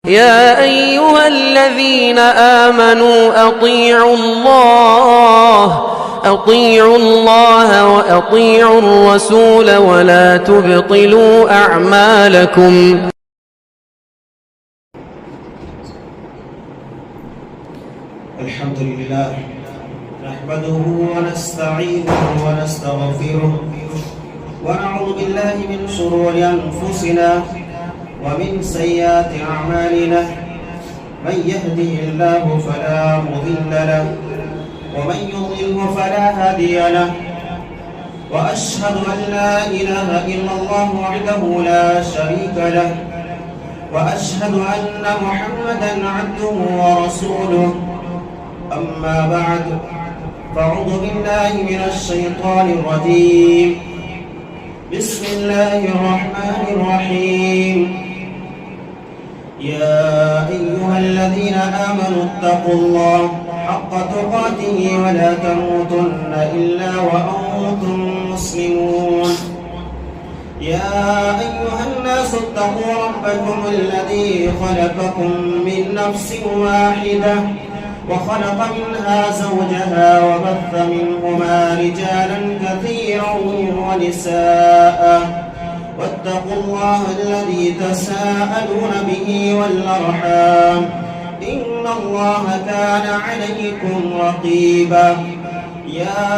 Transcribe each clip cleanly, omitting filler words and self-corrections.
يا أيها الذين آمنوا أطيعوا الله وأطيعوا الرسول ولا تبطلوا أعمالكم. الحمد لله نحمده ونستعينه ونستغفره ونعوذ بالله من شرور أنفسنا ومن سيئات أعمالنا. من يهده الله فلا مضل له ومن يضلله فلا هادي له. وأشهد أن لا إله إلا الله وحده لا شريك له وأشهد أن محمدا عبده ورسوله. أما بعد فأعوذ بالله من الشيطان الرجيم. بسم الله الرحمن الرحيم. يا أيها الذين آمنوا اتقوا الله حق تقاته ولا تموتن إلا وأنتم مسلمون. يا أيها الناس اتقوا ربكم الذي خلقكم من نفس واحدة وخلق منها زوجها وبث منهما رجالا كثيرا ونساء. واتقوا الله الذي تساءلون به والأرحام إن الله كان عليكم رقيبا. يا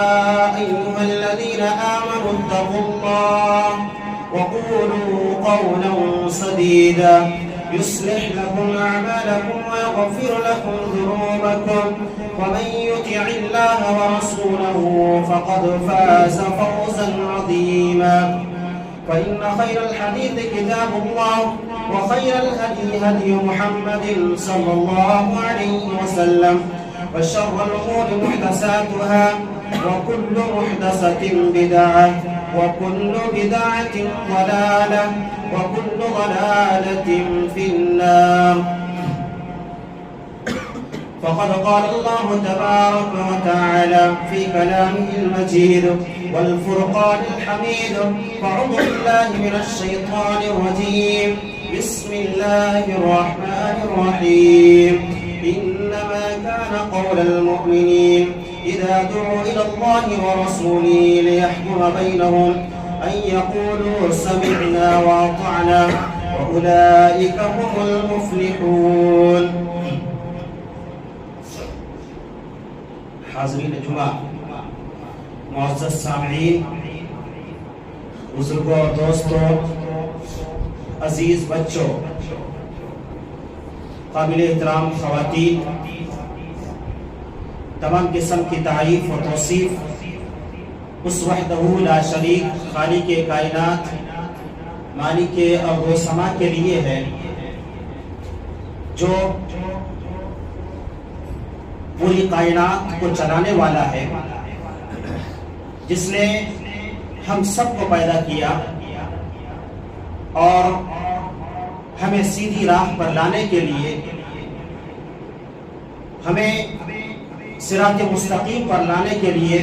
أيها الذين آمنوا اتقوا الله وقولوا قولا سديدا يصلح لكم أعمالكم ويغفر لكم ذنوبكم ومن يطع الله ورسوله فقد فاز فوزا عظيما. فإن خير الحديث كتاب الله وخير الهدي هدي محمد صلى الله عليه وسلم وشر الأمور محدثاتها وكل محدثة بدعة وكل بدعة ضلالة وكل ضلالة في النار. فقد قال الله تبارك وتعالى في كلامه المجيد والفرقان الحميد. فأعوذ بالله من الشيطان الرجيم. بسم الله الرحمن الرحيم. إنما كان قول المؤمنين إذا دعوا إلى الله ورسوله ليحكم بينهم أن يقولوا سمعنا وأطعنا وأولئك هم المفلحون. حاضرین جمعہ، معزز سامعین، بزرگوں اور دوستوں، عزیز بچوں، قابل احترام خواتین، تمام قسم کی تعریف و توصیف اس وحدہ لا شریک خالق کائنات مالک ارض و سما کے لیے ہے جو پوری کائنات کو چلانے والا ہے، جس نے ہم سب کو پیدا کیا اور ہمیں سیدھی راہ پر لانے کے لیے، ہمیں صراط مستقیم پر لانے کے لیے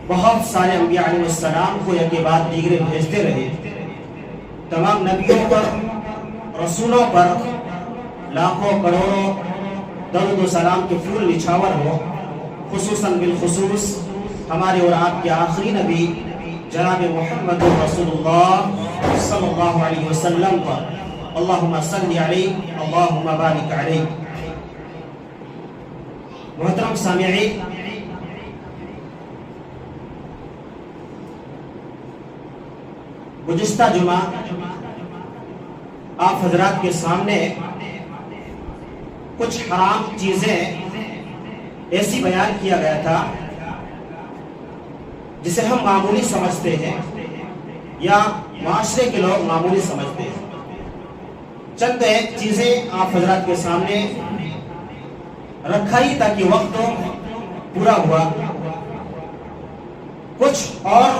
بہت سارے انبیاء علیہ السلام کو یک بعد دیگرے بھیجتے رہے. تمام نبیوں پر، رسولوں پر لاکھوں کروڑوں درود و سلام کے پھول نچھاور ہو. خصوصاً بالخصوص ہمارے اور آپ کے آخری نبی جناب محمد رسول اللہ صلی اللہ علیہ وسلم پر اللہم صلی علیہ اللہم بارک علیہ. محترم سامعین، گزشتہ جمعہ آپ حضرات کے سامنے کچھ حرام چیزیں ایسی بیان کیا گیا تھا جسے ہم معمولی سمجھتے ہیں یا معاشرے کے لوگ معمولی سمجھتے ہیں. چند چیزیں آپ حضرات کے سامنے رکھا ہی تاکہ وقت پورا ہوا. کچھ اور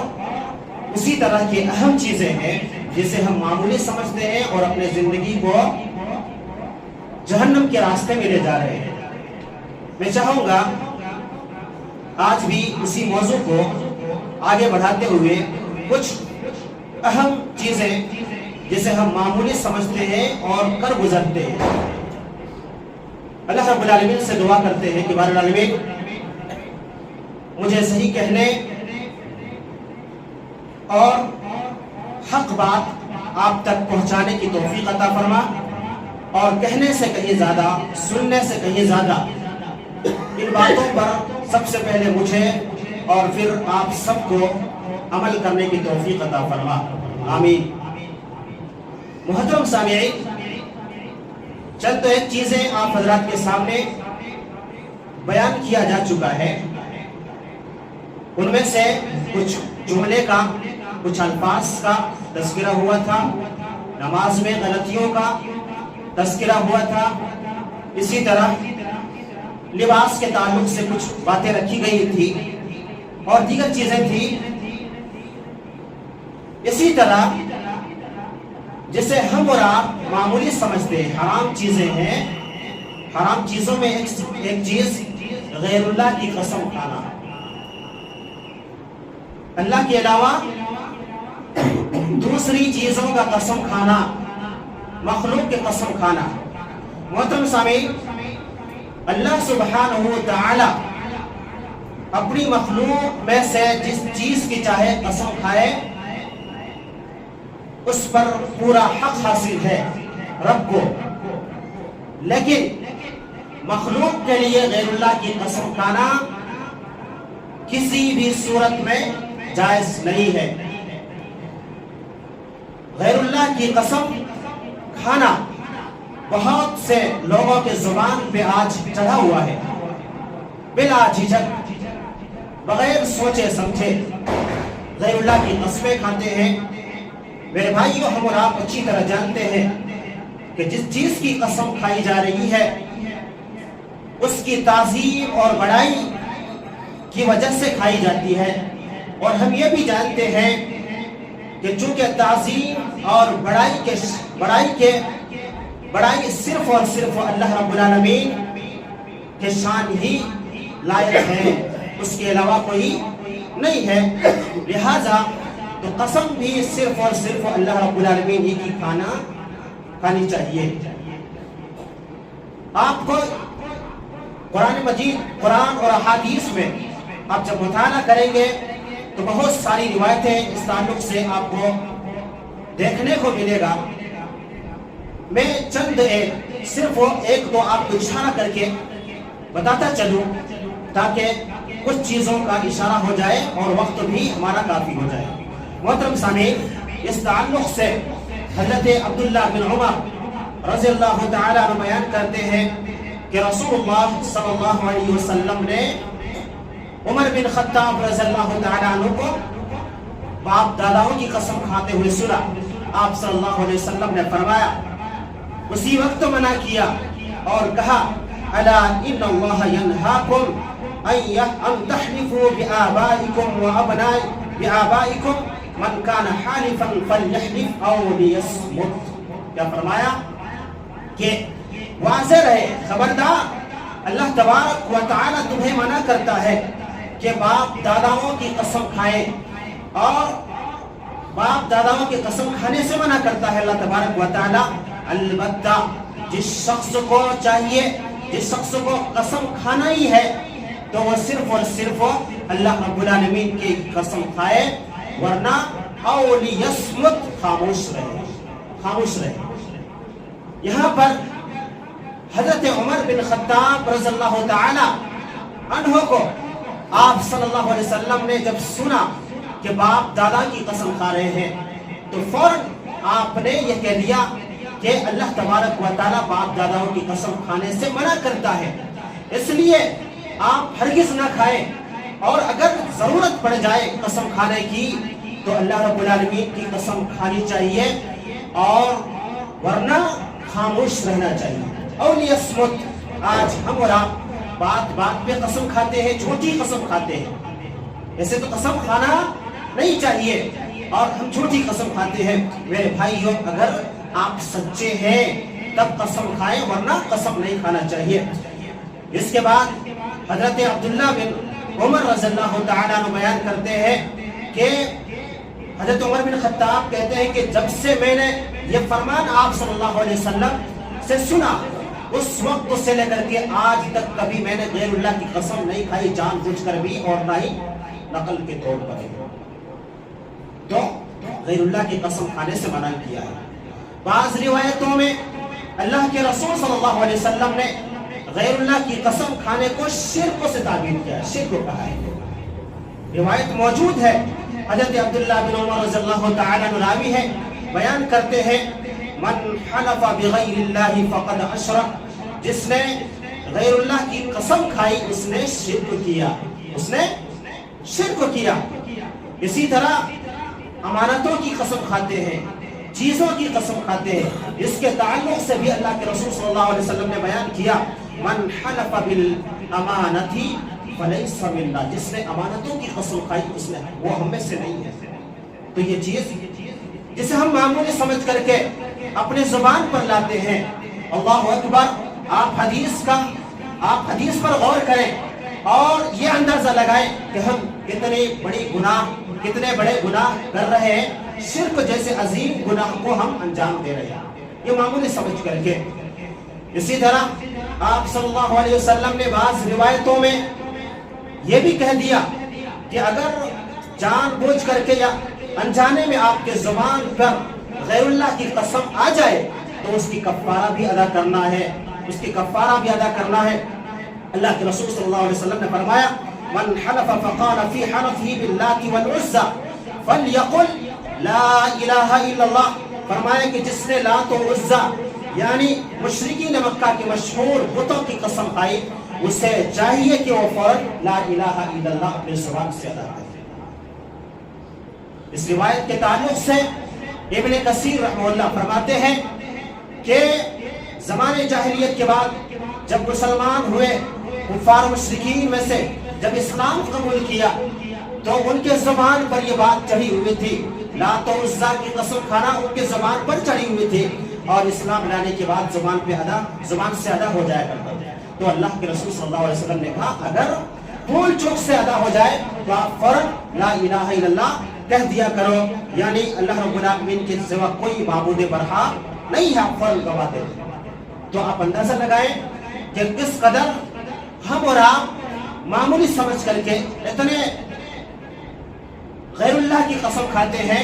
اسی طرح کی اہم چیزیں ہیں جسے ہم معمولی سمجھتے ہیں اور اپنے زندگی کو جہنم کے راستے میں لے جا رہے ہیں. میں چاہوں گا آج بھی اسی موضوع کو آگے بڑھاتے ہوئے کچھ اہم چیزیں جسے ہم معمولی سمجھتے ہیں اور کر گزرتے ہیں۔ اللہ رب العالمین سے دعا کرتے ہیں کہ بار العالمین مجھے صحیح کہنے اور حق بات آپ تک پہنچانے کی توفیق عطا فرما، اور کہنے سے کہیں زیادہ، سننے سے کہیں زیادہ ان باتوں پر سب سے پہلے مجھے اور پھر آپ سب کو عمل کرنے کی توفیق عطا فرما، آمین۔ محترم سامعین، چند ایک چیزیں آپ حضرات کے سامنے بیان کیا جا چکا ہے، ان میں سے کچھ جملے کا، کچھ الفاظ کا تذکرہ ہوا تھا، نماز میں غلطیوں کا تذکرہ ہوا تھا، اسی طرح لباس کے تعلق سے کچھ باتیں رکھی گئی تھی اور دیگر چیزیں تھی۔ اسی طرح جسے ہم اور آپ معمولی سمجھتے ہیں، حرام چیزیں ہیں، حرام چیزوں میں ایک چیز غیر اللہ کی قسم کھانا، اللہ کے علاوہ دوسری چیزوں کا قسم کھانا، مخلوق کے قسم کھانا۔ محترم سامعین، اللہ سبحانہ و تعالی اپنی مخلوق میں سے جس چیز کی چاہے قسم کھائے اس پر پورا حق حاصل ہے رب کو، لیکن مخلوق کے لیے غیر اللہ کی قسم کھانا کسی بھی صورت میں جائز نہیں ہے۔ غیر اللہ کی قسم کھانا بہت سے لوگوں کے زبان پہ آج چڑھا ہوا ہے، بلا جھجک، بغیر سوچے سمجھے غیر اللہ کی قسمیں کھاتے ہیں۔ میرے بھائیو، ہم اور آپ اچھی طرح جانتے ہیں کہ جس چیز کی قسم کھائی جا رہی ہے اس کی تعظیم اور بڑائی کی وجہ سے کھائی جاتی ہے، اور ہم یہ بھی جانتے ہیں کہ چونکہ تعظیم اور بڑائی صرف اور صرف اللہ رب العالمین کے شان ہی لائق ہے، اس کے علاوہ کوئی نہیں ہے، لہذا تو قسم بھی صرف اور صرف اللہ رب العالمین ہی کی کھانی چاہیے۔ آپ کو قرآن مجید، قرآن اور احادیث میں آپ جب مطالعہ کریں گے تو بہت ساری روایتیں اس تعلق سے آپ کو دیکھنے کو ملے گا۔ میں چند صرف ایک دو آپ کو اشارہ کر کے بتاتا چلوں تاکہ کچھ چیزوں کا اشارہ ہو جائے اور وقت بھی ہمارا کافی ہو جائے۔ محترم سامعین، اس تعلق سے حضرت عبداللہ بن عمر رضی اللہ تعالی عنہ بیان کرتے ہیں کہ رسول اللہ صلی اللہ علیہ وسلم نے عمر بن خطاب رضی اللہ تعالی عنہ کو باپ داداؤں کی قسم کھاتے ہوئے سنا۔ آپ صلی اللہ علیہ وسلم نے فرمایا، اسی وقت منع کیا اور کہا، الا ان اللہ ینہاکم ان تحلفوا بآبائکم بآبائکم من کان حالفا فلیحلف او لیصمت۔ کیا فرمایا کہ واضح رہے، خبردار، اللہ تبارک و تعالی تمہیں منع کرتا ہے کہ باپ داداؤں کی قسم کھائے، اور باپ داداؤں کی قسم کھانے سے منع کرتا ہے اللہ تبارک و تعالی۔ البتہ جس شخص کو چاہیے، جس شخص کو قسم کھانا ہی ہے تو وہ صرف اور صرف اللہ رب العالمین کی قسم کھائے، ورنہ او لیصمت، خاموش رہے۔ یہاں پر حضرت عمر بن خطاب رضی اللہ تعالی عنہ کو آپ صلی اللہ علیہ وسلم نے جب سنا کہ باپ دادا کی قسم کھا رہے ہیں تو فوراً آپ نے یہ کہہ دیا کہ اللہ تبارک و تعالی باپ داداؤں کی قسم کھانے سے منع کرتا ہے، اس لیے آپ ہرگز نہ کھائیں، اور اگر ضرورت پڑ جائے قسم کھانے کی تو اللہ رب العالمین کی قسم کھانی چاہیے، اور ورنہ خاموش رہنا چاہیے۔ اور لیصمت، آج ہم اور آپ بات بات پہ قسم کھاتے ہیں، جھوٹی قسم کھاتے ہیں، ایسے تو قسم کھانا نہیں چاہیے اور ہم جھوٹی قسم کھاتے ہیں۔ میرے بھائیوں، اگر آپ سچے ہیں تب قسم کھائیں، ورنہ قسم نہیں کھانا چاہیے۔ اس کے بعد حضرت عبداللہ بن عمر رضی اللہ تعالیٰ عنہ بیان کرتے ہیں کہ حضرت عمر بن خطاب کہتے ہیں کہ جب سے میں نے یہ فرمان آپ صلی اللہ علیہ وسلم سے سنا، اس وقت سے لے کر کے آج تک کبھی میں نے غیر اللہ کی قسم نہیں کھائی، جان بوجھ کر بھی اور نہ ہی نقل کے طور پر۔ تو غیر اللہ کی قسم کھانے سے منع کیا ہے۔ بعض روایتوں میں اللہ کے رسول صلی اللہ علیہ وسلم نے غیر اللہ کی قسم کھانے کو شرک سے تعبیر کیا ہے، شرک کہا ہے۔ روایت موجود ہے، حضرت عبداللہ بن عمر رضی اللہ تعالیٰ عنہ راوی ہے، بیان کرتے ہیں من حلف بغیر اللہ فقد اشرک، جس نے غیر اللہ کی قسم کھائی اس نے شرک کیا، اس نے شرک کیا۔ اسی طرح امانتوں کی قسم کھاتے ہیں، چیزوں کی قسم کھاتے ہیں، اس کے تعلق سے بھی اللہ کے رسول صلی اللہ علیہ وسلم نے بیان کیا من حلف بالامانۃ فلیس منا، جس نے امانتوں کی قسم کھائی اس نے وہ ہم میں سے نہیں ہے۔ تو یہ چیز جسے ہم معمولی سمجھ کر کے اپنے زبان پر لاتے ہیں، اللہ اکبر، آپ حدیث پر غور کریں اور یہ اندازہ لگائیں کہ ہم کتنے بڑے گناہ کر رہے ہیں، شرک جیسے عظیم گناہ کو ہم انجام دے رہے ہیں، یہ معمولی سمجھ کر کے۔ اسی طرح آپ صلی اللہ علیہ وسلم نے بعض روایتوں میں یہ بھی کہہ دیا کہ اگر جان بوجھ کر کے یا انجانے میں آپ کے زبان پر غیر اللہ کی قسم آ جائے تو اس کی کفارہ بھی ادا کرنا ہے، اس کی کفارہ بھی ادا کرنا ہے۔ اللہ کے رسول صلی اللہ علیہ وسلم نے فرمایا من حلف فقال في حلفه باللات والعزى فليقل لا الہ الا اللہ، فرمایا کہ جس نے لات و عزیٰ یعنی مشرکین مکہ کے مشہور بتوں کی قسم کھائی اسے چاہیے کہ وہ فوراً لا الہ الا اللہ اپنے زبان سے ادا کرے۔ اس روایت کے تعلق سے ابن کثیر رحمہ اللہ فرماتے ہیں کہ زمانے جاہلیت کے بعد جب مسلمان ہوئے کفار مشرکین میں سے جب اسلام قبول کیا تو ان کے زبان پر یہ بات چڑھی ہوئی تھی، لات و عزیٰ کی قسم کھانا ان کے زبان پر چڑھی ہوئی تھی، اور اسلام لانے کے بعد زبان سے ادا ہو جایا کرتا تھا۔ تو اللہ کے رسول صلی اللہ علیہ وسلم نے کہا اگر بھول چوک سے ادا ہو جائے تو آپ فوراً لا الہ الا اللہ کہہ دیا کرو، یعنی اللہ رب العالمین کے سوا کوئی معبود برحق نہیں ہے، آپ فوراً گواہ دے دیں۔ تو آپ اندازہ لگائیں کہ کس قدر ہم اور آپ معمولی سمجھ کر کے اتنے غیر اللہ کی قسم کھاتے ہیں،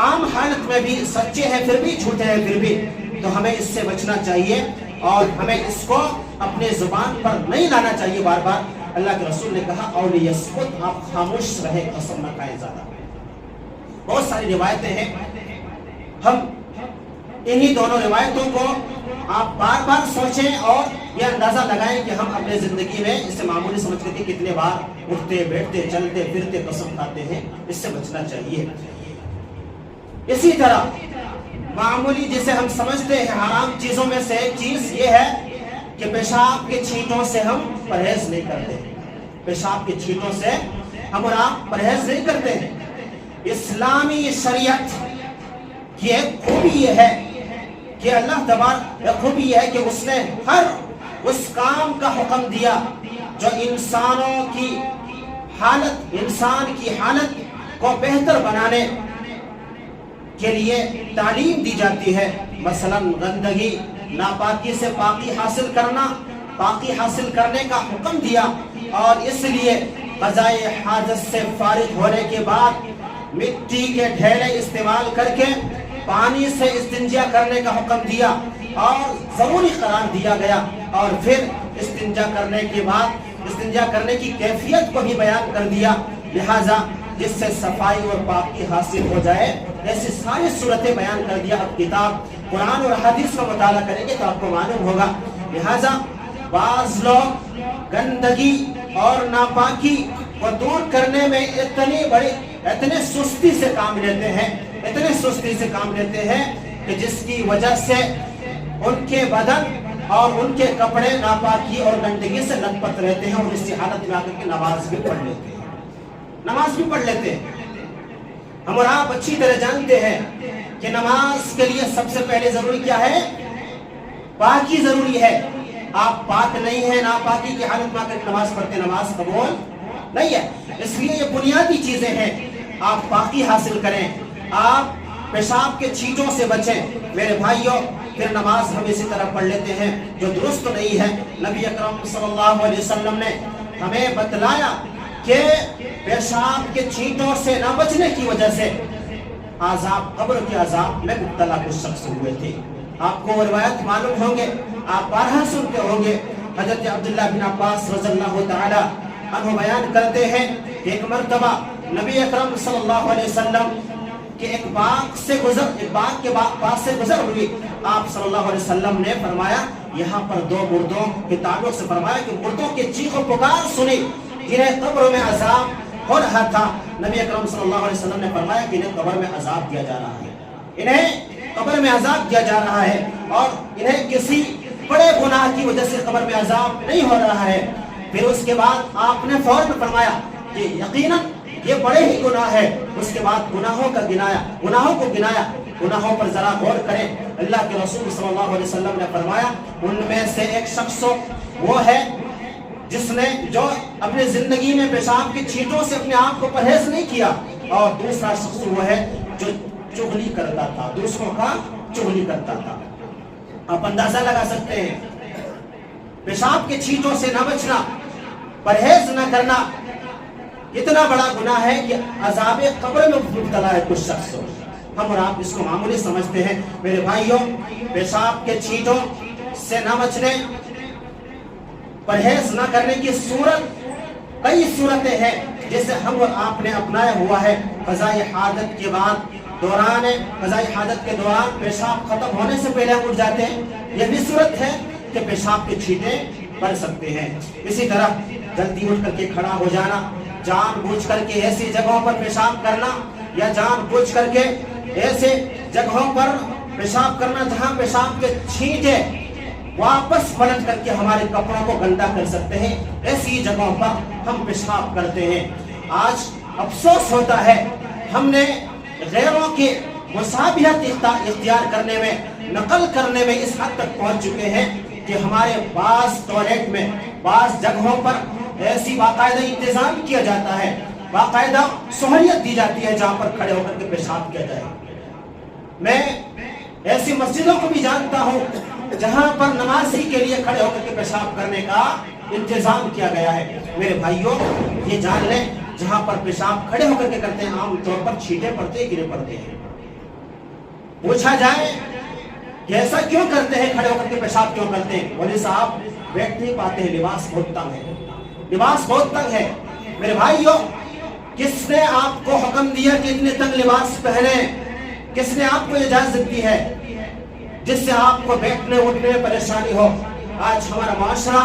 عام حالت میں بھی سچے ہیں پھر بھی جھوٹے ہیں پھر بھی، تو ہمیں اس سے بچنا چاہیے اور ہمیں اس کو اپنے زبان پر نہیں لانا چاہیے بار بار۔ اللہ کے رسول نے کہا اور یسکت، آپ خاموش رہے، قسم نہ کھائیں زیادہ۔ بہت ساری روایتیں ہیں، ہم انہی دونوں روایتوں کو آپ بار بار سوچیں اور یہ اندازہ لگائیں کہ ہم اپنے زندگی میں اس سے معمولی سمجھ کر کے کتنے بار اٹھتے بیٹھتے چلتے پھرتے قسم کھاتے ہیں، اس سے بچنا چاہیے۔ اسی طرح معمولی جسے ہم سمجھتے ہیں حرام چیزوں میں سے ایک چیز یہ ہے کہ پیشاب کے چھینٹوں سے ہم پرہیز نہیں کرتے، پیشاب کے چھینٹوں سے ہم اور آپ پرہیز نہیں کرتے ہیں۔ اسلامی شریعت کی ایک خوبی یہ ہے کہ اللہ تبارک خوبی یہ ہے کہ اس نے ہر اس کام کا حکم دیا جو انسان کی حالت کو بہتر بنانے کے لیے تعلیم دی جاتی ہے۔ مثلا گندگی ناپاکی سے پاکی حاصل کرنے کا حکم دیا، اور اس لیے قضائے حاجت سے فارغ ہونے کے بعد مٹی کے ڈھیلے استعمال کر کے پانی سے استنجا کرنے کا حکم دیا اور ضروری قرار دیا گیا، اور پھر استنجا کرنے کے بعد استنجا کرنے کی کیفیت کو بھی بیان کر دیا، لہذا جس سے صفائی اور پاکی حاصل ہو جائے ایسی ساری صورتیں بیان کر دیا۔ اب کتاب قرآن اور حدیث کا مطالعہ کریں گے تو آپ کو معلوم ہوگا۔ لہذا بعض لوگ گندگی اور ناپاکی کو دور کرنے میں اتنے سستی سے کام لیتے ہیں کہ جس کی وجہ سے ان کے بدن اور ان کے کپڑے ناپاکی اور گندگی سے لت پت رہتے ہیں، اور اسی حالت میں آ کر کے نماز بھی پڑھ لیتے ہیں۔ ہم اور آپ اچھی طرح جانتے ہیں کہ نماز کے لیے سب سے پہلے ضروری کیا ہے؟ پاکی ضروری ہے۔ آپ پاک نہیں ہیں، ناپاکی کی حالت میں آ کر نماز پڑھتے، نماز قبول نہیں ہے۔ اس لیے یہ بنیادی چیزیں ہیں آپ پاکی حاصل کریں، آپ پیشاب کے چھینٹوں سے بچیں۔ میرے بھائیوں، پھر نماز ہم اسی طرح پڑھ لیتے ہیں جو درست نہیں ہے۔ نبی اکرم صلی اللہ علیہ وسلم نے ہمیں بتلایا کہ پیشاب کے چھینٹوں سے نہ بچنے کی وجہ سے عذاب، قبر کے عذاب میں مبتلا کچھ شخص ہوئے تھے۔ آپ کو روایت معلوم ہوں گے، آپ بارہا سنتے ہوں گے۔ حضرت عبداللہ بن عباس رضی اللہ تعالی عنہ بیان کرتے ہیں کہ ایک مرتبہ نبی اکرم صلی اللہ علیہ وسلم کہ ایک باغ کے پاس سے گزر ہوئی، آپ صلی اللہ علیہ وسلم نے فرمایا، یہاں پر دو مردوں کے تعلق سے فرمایا کہ مردوں کے چیخ و پکار سنی، جنہیں قبر میں عذاب ہو رہا تھا۔ نبی اکرم صلی اللہ علیہ وسلم نے فرمایا کہ انہیں قبر میں عذاب دیا جا رہا ہے، انہیں قبر میں عذاب دیا جا رہا ہے، اور انہیں کسی بڑے گناہ کی وجہ سے قبر میں عذاب نہیں ہو رہا ہے۔ پھر اس کے بعد آپ نے فوراً فرمایا کہ یقیناً یہ بڑے ہی گناہ ہے۔ اس کے بعد گناہوں کو گنایا، گناہوں پر ذرا غور کریں۔ اللہ کے رسول صلی اللہ علیہ وسلم نے فرمایا، ان میں سے ایک شخص وہ ہے جس نے جو اپنے زندگی میں پیشاب کی چھینٹوں سے اپنے آپ کو پرہیز نہیں کیا، اور دوسرا شخص وہ ہے جو چغلی کرتا تھا، دوسروں کا چغلی کرتا تھا۔ آپ اندازہ لگا سکتے ہیں، پیشاب کے چھینٹوں سے نہ بچنا، پرہیز نہ کرنا اتنا بڑا گناہ ہے کہ عذاب قبر میں مبتلا ہے کچھ شخص۔ ہم اور آپ اس کو معمولی سمجھتے ہیں۔ میرے بھائیوں، پیشاب کے چھینٹوں سے نہ بچنے، پرہیز نہ کرنے کی کئی صورتیں ہیں جسے ہم اور آپ نے اپنایا ہوا ہے۔ قضاء حاجت کے بعد قضاء حاجت کے دوران پیشاب ختم ہونے سے پہلے ہم اٹھ جاتے ہیں، یہ بھی صورت ہے کہ پیشاب کے چھینٹے پڑ سکتے ہیں۔ اسی طرح جلدی اٹھ کر کے کھڑا ہو جانا، جان بوجھ کر کے ایسی جگہوں پر پیشاب کرنا، یا جان بوجھ کر کے ایسے جگہوں پر پیشاب کرنا جہاں پیشاب کے چھینٹے واپس پلٹ کر کے ہمارے کپڑوں کو گندا کر سکتے ہیں، ایسی جگہوں پر ہم پیشاب کرتے ہیں۔ آج افسوس ہوتا ہے، ہم نے غیروں کی مشابہت اختیار کرنے میں، نقل کرنے میں اس حد تک پہنچ چکے ہیں کہ ہمارے بعض ٹوائلٹ میں، بعض جگہوں پر ایسی باقاعدہ انتظام کیا جاتا ہے، باقاعدہ سہولیت دی جاتی ہے جہاں پر کھڑے ہو کر کے پیشاب کیا جائے۔ میں ایسی مسجدوں کو بھی جانتا ہوں جہاں پر نمازی کے لیے کھڑے ہو کر کے پیشاب کرنے کا انتظام کیا گیا ہے۔ میرے بھائیوں، یہ جان لیں، جہاں پر پیشاب کھڑے ہو کر کے کرتے ہیں عام طور پر چھینٹے پڑتے گرے پڑتے ہیں۔ پوچھا جائے کہ ایسا کیوں کرتے ہیں، کھڑے ہو کر کے پیشاب کیوں کرتے ہیں؟ مولوی صاحب بیٹھ نہیں پاتے ہیں، لباس بہت تنگ ہے، لباس بہت تنگ ہے۔ میرے بھائیوں، کس نے آپ کو حکم دیا کہ اتنے تنگ لباس پہنیں؟ کس نے آپ کو اجازت دی ہے جس سے آپ کو بیٹھنے اٹھنے میں پریشانی ہو؟ آج ہمارا معاشرہ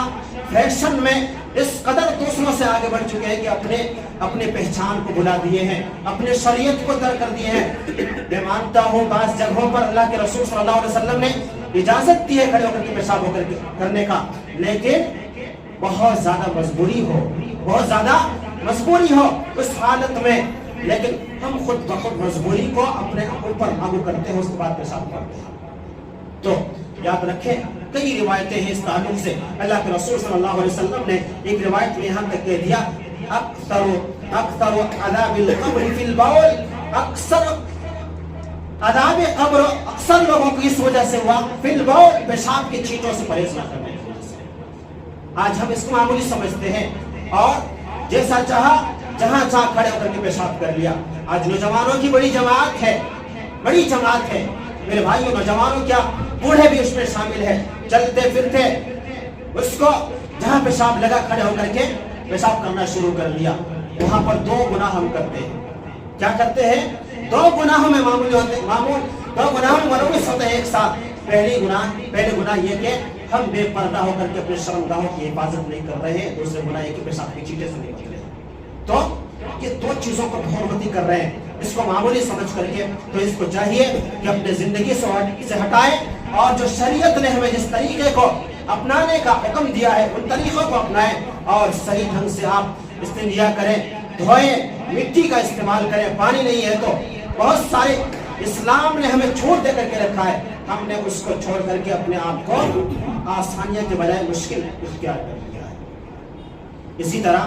فیشن میں اس قدر دوسروں سے آگے بڑھ چکے ہیں کہ اپنے پہچان کو بھلا دیے ہیں، اپنے شریعت کو ترک کر دیے ہیں۔ میں مانتا ہوں بعض جگہوں پر اللہ کے رسول صلی اللہ علیہ وسلم نے اجازت دی ہے کھڑے ہو کر کے پیشاب ہو کر کے کرنے کا، لیکن بہت زیادہ مجبوری ہو اس حالت میں، لیکن ہم خود بخود مجبوری کو اپنے اوپر لاگو کرتے ہیں، اس کے بعد پیشاب کرتے ہیں۔ تو یاد رکھیں، کئی روایتیں ہیں اس تعلق سے۔ اللہ کے رسول صلی اللہ علیہ وسلم نے ایک روایت میں یہاں تک کہہ دیا، اکثر عذاب القبر فی البول، اکثر عذاب قبر اکثر لوگوں کو اس وجہ سے ہوا فی البول، پیشاب کے چھینٹوں سے پرہیز نہ کرنے کی وجہ سے۔ آج ہم اس کو معمولی سمجھتے ہیں اور جیسا چاہا جہاں چاہا کھڑے ہو کر کے پیشاب کر لیا۔ آج نوجوانوں کی بڑی جماعت ہے میرے بھائیوں، نوجوانوں کیا بوڑھے بھی اس میں شامل ہیں، چلتے پھرتے اس کو جہاں پیشاب لگا کھڑے ہو کر کے پیشاب کرنا شروع کر دیا۔ وہاں پر دو گناہ ہم کرتے ہیں۔ کیا کرتے ہیں؟ دو گناہوں میں دو گناہوں میں ملوث ہوتے ہیں ایک ساتھ۔ پہلے گناہ یہ کہ ہم بے پردہ ہو کر کے اپنے شرمگاہوں کی حفاظت نہیں کر رہے ہیں، دوسرے گناہ یہ کہ پیشاب کی چیٹے سے نہیں کر رہے ہیں۔ تو یہ دو چیزوں کو بہت کر رہے ہیں، اس کو معمولی سمجھ کر کے تو اس کو چاہیے کہ اپنے زندگی سے ہٹائیں، اور جو شریعت نے ہمیں جس طریقے کو اپنانے کا حکم دیا ہے ان طریقوں کو اپنائیں، اور صحیح ڈھنگ سے آپ استنجا کریں، دھوئیں، مٹی کا استعمال کریں۔ پانی نہیں ہے تو بہت سارے اسلام نے ہمیں چھوٹ دے کر کے رکھا ہے، ہم نے اس کو چھوڑ کر کے اپنے آپ کو آسانیاں کے بجائے مشکل اختیار کر لیا ہے۔ اسی طرح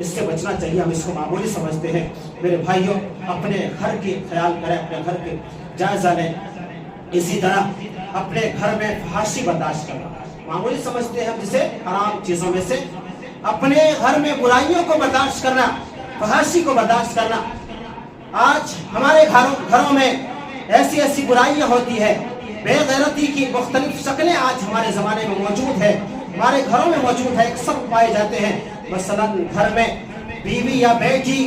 اس سے بچنا چاہیے. ہم اس کو معمولی سمجھتے ہیں. میرے بھائیوں اپنے گھر کی خیال کریں, اپنے گھر کے جائزہ لیں. اسی طرح اپنے گھر میں فحاشی برداشت کرنا معمولی سمجھتے ہیں ہم جسے حرام چیزوں میں سے. اپنے گھر میں برائیوں کو برداشت کرنا, فحاشی کو برداشت کرنا. آج ہمارے گھروں میں ایسی ایسی برائیاں ہوتی ہے, بے غیرتی کی مختلف شکلیں آج ہمارے زمانے میں موجود ہے, ہمارے گھروں میں موجود ہے, اکثر پائے جاتے ہیں. مثلا گھر میں بیوی یا بیٹی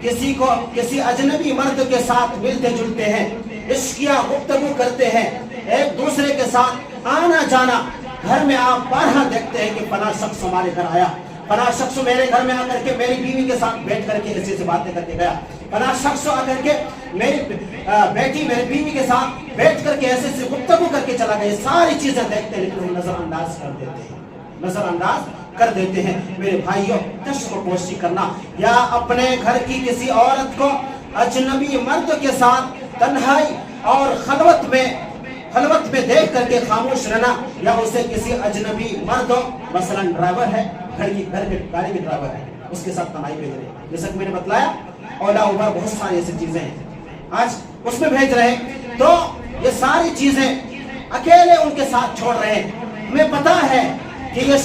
کسی اجنبی مرد کے ساتھ ملتے جلتے ہیں, عشقیہ گفتگو کرتے ہیں, ایک دوسرے کے ساتھ آنا جانا. گھر میں آپ بارہا دیکھتے ہیں کہ فلاں شخص ہمارے گھر آیا, فلاں شخص میرے گھر میں آ کر کے میری بیوی کے ساتھ بیٹھ کر کے ایسی باتیں کر کے گیا, فلاں شخص آ کر کے میری بیٹی میری بیوی کے ساتھ بیٹھ کر کے ایسے گفتگو کر کے چلا گیا. ساری چیزیں دیکھتے ہیں لیکن ہم نظر انداز کر دیتے ہیں, نظر انداز کر دیتے ہیں. میرے بھائیوں چشم پوشی کرنا یا اپنے گھر کی کسی عورت کو اجنبی مرد کے ساتھ تنہائی اور خلوت میں دیکھ کر کے خاموش رہنا, یا اسے کسی اجنبی مرد مثلا ڈرائیور ہے, گھر کی گاڑی کے ڈرائیور ہے, اس کے ساتھ تنہائی بھیج رہے ہیں. جیسا کہ میں نے بتلایا اولا اوبر بہت ساری ایسی چیزیں ہیں آج اس میں بھیج رہے ہیں, تو یہ ساری چیزیں اکیلے ان کے ساتھ چھوڑ رہے ہیں. ہمیں پتا ہے کہ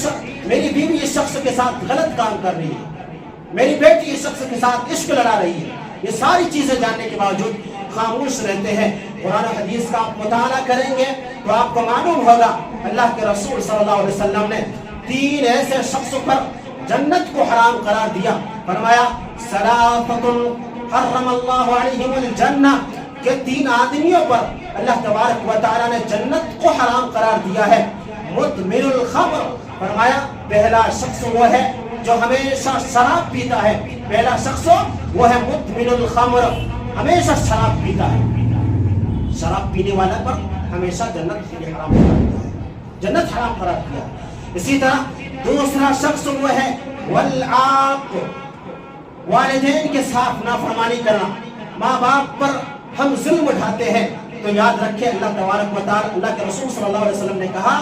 میری بیوی اس شخص کے ساتھ غلط کام کر رہی ہے, میری بیٹی اس شخص کے ساتھ عشق لڑا رہی ہے. یہ ساری چیزیں جاننے کے باوجود خاموش رہتے ہیں. قرآن و حدیث کا آپ مطالعہ کریں گے تو آپ کو معلوم ہوگا اللہ کے رسول صلی اللہ علیہ وسلم نے 3 ایسے شخصوں پر جنت کو حرام قرار دیا. فرمایا ثلاثۃ حرم اللہ علیہم الجنہ, کہ 3 آدمیوں پر اللہ تبارک و تعالی نے جنت کو حرام قرار دیا ہے. مدمن الخمر, فرمایا پہلا شخص وہ ہے جو ہمیشہ شراب پیتا ہے, پہلا شخص وہ ہے مدمن الخمر, ہمیشہ شراب پیتا ہے. شراب پینے والا پر ہمیشہ جنت کے لیے حرام قرار دیا ہے, جنت حرام قرار دیا. اسی طرح دوسرا شخص وہ ہے والعاق, والدین کے ساتھ نافرمانی کرنا. ماں باپ پر ہم ظلم اٹھاتے ہیں تو یاد رکھیں اللہ تبارک و تعالی, اللہ کے رسول صلی اللہ علیہ وسلم نے کہا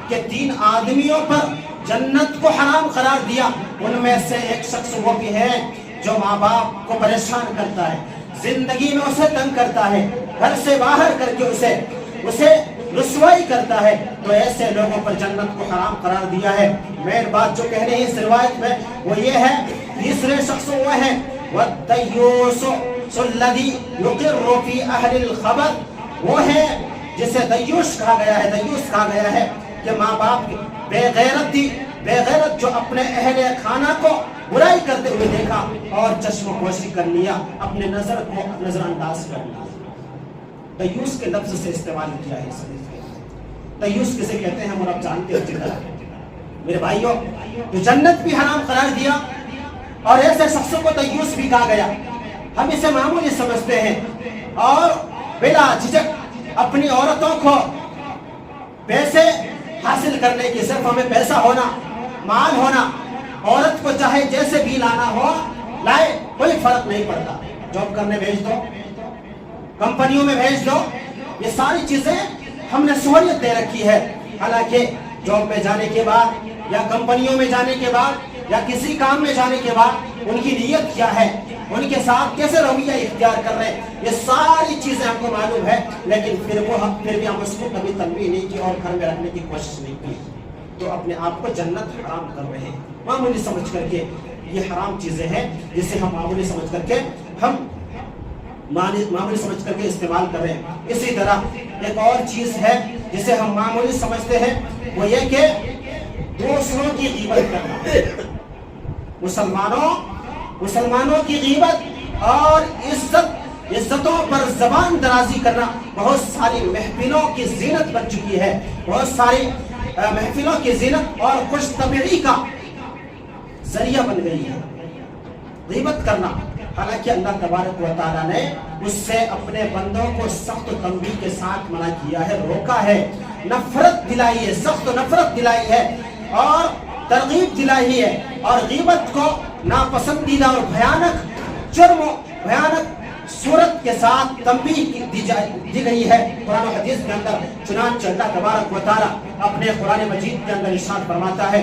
کہ 3 آدمیوں پر جنت کو حرام قرار دیا. ان میں سے ایک شخص وہ بھی ہے جو ماں باپ کو پریشان کرتا ہے, زندگی میں اسے تنگ کرتا ہے, گھر سے باہر کر کے اسے رسوائی کرتا ہے, تو ایسے لوگوں پر جنت کو حرام قرار دیا ہے. میں بات جو کہہ رہی اس روایت میں وہ یہ ہے. تیسرے شخص وہ ہے والدیوس الذی یقر فی اہل الخبر, وہ ہے جسے دیوس کہا گیا ہے کہ ماں باپ کی بے غیرت جو اپنے اہل خانہ کو برائی کرتے ہوئے دیکھا اور چشم پوشی کر لیا, اپنے نظر کو نظر انداز کر لیا. دیوس کے لفظ سے استعمال کیا ہے. دیوس کسے کہتے ہیں ہم آپ جانتے ہیں اچھی طرح. میرے بھائیوں تو جنت بھی حرام قرار دیا اور ایسے شخصوں کو دیوس بھی کہا گیا. ہم اسے معمولی سمجھتے ہیں اور بلا جھجک اپنی عورتوں کو پیسے حاصل کرنے کی, صرف ہمیں پیسہ ہونا, مال ہونا, عورت کو چاہے جیسے بھی لانا ہو لائے, کوئی فرق نہیں پڑتا. جاب کرنے بھیج دو, کمپنیوں میں بھیج دو, یہ ساری چیزیں ہم نے سہولت دے رکھی ہے. حالانکہ جاب میں جانے کے بعد یا کمپنیوں میں جانے کے بعد یا کسی کام میں جانے کے بعد ان کی نیت کیا ہے, ان کے ساتھ کیسے رویہ اختیار کر رہے ہیں, یہ ساری چیزیں ہم کو معلوم ہے. لیکن پھر بھی ہم اس کو کبھی تنبیہ نہیں کی اور گھر میں رکھنے کی کوشش نہیں کی, تو اپنے آپ کو جنت حرام کر رہے ہیں معمولی سمجھ کر کے. یہ حرام چیزیں ہیں جسے ہم معمولی سمجھ کر کے استعمال کر رہے ہیں. اسی طرح ایک اور چیز ہے جسے ہم معمولی سمجھتے ہیں, وہ یہ کہ دوسروں کی غیبت کرنا. مسلمانوں کی غیبت اور عزتوں پر زبان درازی کرنا بہت ساری محفلوں کی زینت بن چکی ہے, بہت ساری محفلوں کی زینت اور خوش طبعی کا ذریعہ بن گئی ہے غیبت کرنا. حالانکہ اللہ تبارک و تعالیٰ نے اس سے اپنے بندوں کو سخت تنبیہ کے ساتھ منع کیا ہے, روکا ہے, نفرت دلائی ہے, سخت نفرت دلائی ہے اور ترغیب دلائی ہے. اور غیبت کو ناپسندیدہ اور بھیانک جرم و بھیانک صورت کے ساتھ تنبیہ دی گئی ہے قرآن و حدیث کے اندر. چنانچہ اللہ تبارک و تعالیٰ اپنے قرآن مجید کے اندر ارشاد فرماتا ہے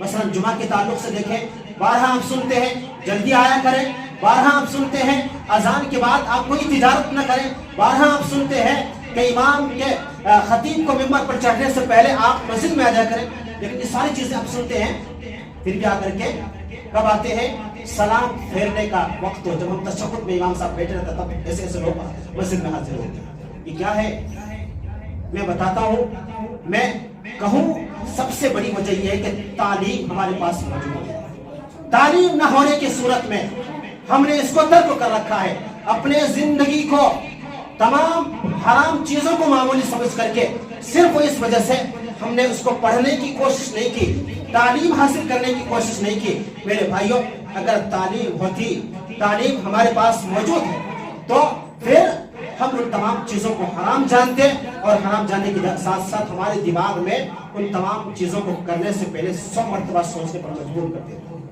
مثلا جمعہ کے تعلق سے دیکھیں، بارہا آپ سنتے ہیں جلدی آیا کریں، بارہا آپ سنتے ہیں اذان کے بعد آپ کوئی تجارت نہ کریں، بارہا آپ سنتے ہیں کہ امام کے خطیب کو ممبر پر چڑھنے سے پہلے آپ مسجد میں آ جایا کریں، لیکن یہ ساری چیزیں آپ سنتے ہیں، پھر بھی آ کر کے کب آتے ہیں؟ سلام پھیرنے کا وقت ہو، جب ہم تشہد میں امام صاحب بیٹھے رہتے تب ایسے ایسے لوگ مسجد میں حاضر ہوتے ہیں۔ یہ کیا ہے؟ میں بتاتا ہوں، میں کہوں سب سے بڑی وجہ یہ ہے کہ تعلیم ہمارے پاس موجود ہے۔ تعلیم نہ ہونے کی صورت میں ہم نے اس کو ترک کر رکھا ہے، اپنے زندگی کو تمام حرام چیزوں کو معمولی سمجھ کر کے صرف اس وجہ سے ہم نے اس کو پڑھنے کی کوشش نہیں کی، تعلیم حاصل کرنے کی کوشش نہیں کی۔ میرے بھائیوں، اگر تعلیم ہوتی، تعلیم ہمارے پاس موجود ہے تو پھر ہم ان تمام چیزوں کو حرام جانتے، اور حرام جاننے کے ساتھ ساتھ ہمارے دماغ میں ان تمام چیزوں کو کرنے سے پہلے 100 مرتبہ سوچنے پر مجبور کرتے ہیں۔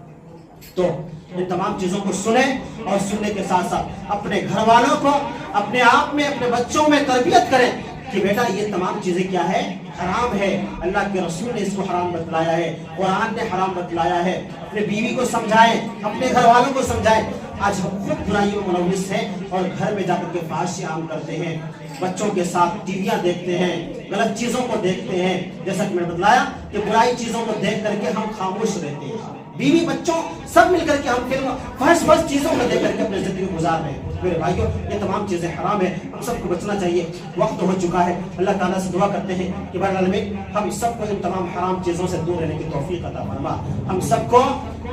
تو ان تمام چیزوں کو سنیں، اور سننے کے ساتھ ساتھ اپنے گھر والوں کو، اپنے آپ میں، اپنے بچوں میں تربیت کریں کہ بیٹا یہ تمام چیزیں کیا ہے؟ حرام ہے، اللہ کے رسول نے اس کو حرام بتلایا ہے، قرآن نے حرام بتلایا ہے۔ اپنے بیوی کو سمجھائیں، اپنے گھر والوں کو سمجھائیں۔ آج ہم خود برائیوں میں ملوث ہیں اور گھر میں جا کر کے فحاشی عام کرتے ہیں، بچوں کے ساتھ ٹی ویاں دیکھتے ہیں، غلط چیزوں کو دیکھتے ہیں۔ جیسا کہ میں نے بتلایا کہ برائی چیزوں کو دیکھ کر کے ہم خاموش رہتے ہیں، بیوی بچوں سب مل کر کے ہم فلم فحش چیزوں کو دیکھ کر کے اپنی زندگی گزار رہے ہیں۔ میرے بھائیوں، یہ تمام چیزیں حرام ہیں، ہم سب کو بچنا چاہیے۔ وقت ہو چکا ہے، اللہ تعالیٰ سے دعا کرتے ہیں کہ بہر العالمین ہم سب کو ان تمام حرام چیزوں سے دور رہنے کی توفیق عطا فرما۔ ہم سب کو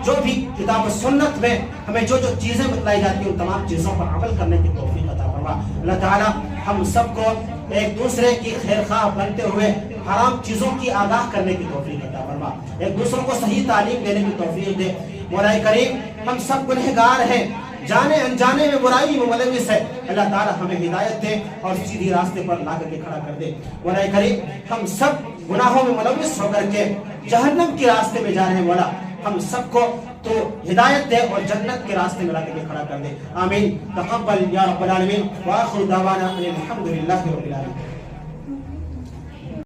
جو بھی کتاب و سنت میں ہمیں جو جو چیزیں بتلائی جاتی ہیں ان تمام چیزوں پر عمل کرنے کی توفیق عطا فرما۔ اللہ تعالیٰ ہم سب کو ایک دوسرے کی خیر خواہ بنتے ہوئے حرام چیزوں کی آگاہ کرنے کی توفیق عطا فرما، ایک دوسروں کو صحیح تعلیم دینے کی توفیق دے۔ مولا کریم، ہم سب گنہگار ہیں، جانے انجانے میں برائی میں ملوث ہے، اللہ تعالیٰ ہمیں ہدایت دے اور سیدھی راستے پر لا کر کے کھڑا کر دے۔ مولا کریم، ہم سب گناہوں میں ملوث ہو کر کے جہنم کے راستے میں جا رہے ہیں، مولا ہم سب کو تو ہدایت دے اور جنت کے راستے میں لا کر کے کھڑا کر دے۔ آمین۔ تقبل یا رب العالمین، وآخر دعوانا ان الحمد للہ رب العالمین۔